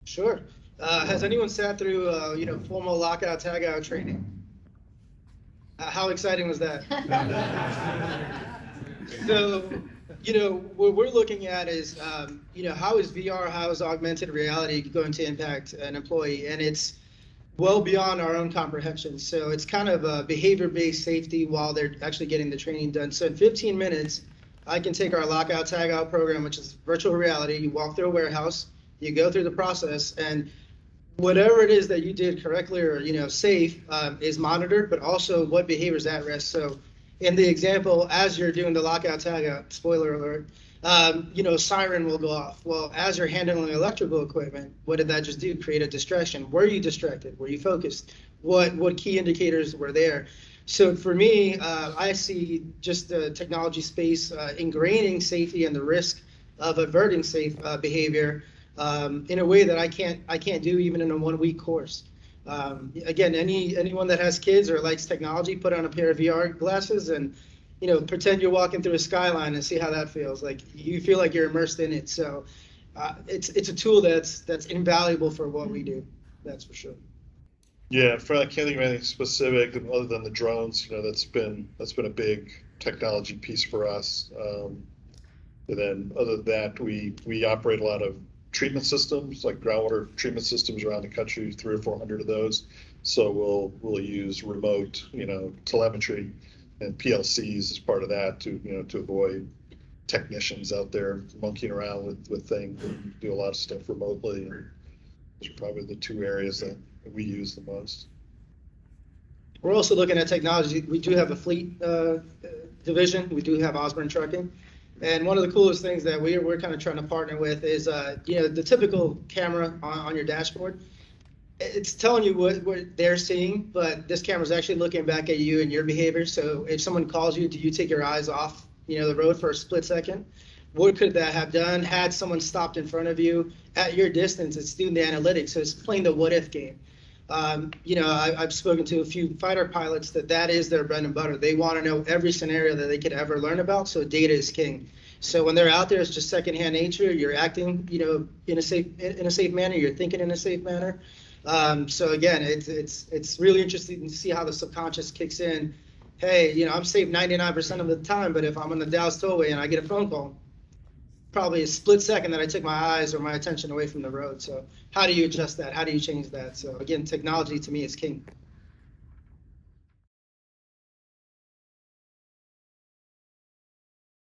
Sure. Has anyone sat through, formal lockout tagout training? How exciting was that? So, what we're looking at is, how is VR, how is augmented reality going to impact an employee? And it's well beyond our own comprehension. So it's kind of a behavior-based safety while they're actually getting the training done. So in 15 minutes, I can take our lockout tagout program, which is virtual reality. You walk through a warehouse, you go through the process, and whatever it is that you did correctly or safe is monitored, but also what behavior is at risk. So in the example, as you're doing the lockout tagout, spoiler alert, siren will go off. Well, as you're handling electrical equipment, what did that just do? Create a distraction. Were you distracted? Were you focused? What key indicators were there? So for me, I see just the technology space ingraining safety and the risk of averting safe behavior in a way that I can't do even in a 1-week course. Again, anyone that has kids or likes technology, put on a pair of VR glasses and pretend you're walking through a skyline and see how that feels. Like you feel like you're immersed in it. So it's a tool that's invaluable for what we do. That's for sure. Yeah, I can't think of anything specific other than the drones. That's been a big technology piece for us. And then other than that, we operate a lot of treatment systems, like groundwater treatment systems around the country, 300 or 400 of those. So we'll use remote, telemetry and PLCs as part of that to avoid technicians out there monkeying around with things. And do a lot of stuff remotely. And those are probably the two areas that we use the most. We're also looking at technology. We do have a fleet division. We do have Osborne Trucking. And one of the coolest things that we're kind of trying to partner with is, the typical camera on your dashboard. It's telling you what they're seeing, but this camera is actually looking back at you and your behavior. So if someone calls you, do you take your eyes off, the road for a split second? What could that have done had someone stopped in front of you at your distance? It's doing the analytics. So it's playing the what if game. I've spoken to a few fighter pilots that is their bread and butter. They want to know every scenario that they could ever learn about. So data is king. So when they're out there, it's just secondhand nature. You're acting, in a safe manner. You're thinking in a safe manner. So again, it's really interesting to see how the subconscious kicks in. Hey, I'm safe 99% of the time, but if I'm on the Dallas Tollway and I get a phone call, probably a split second that I took my eyes or my attention away from the road. So how do you adjust that? How do you change that? So again, technology to me is king.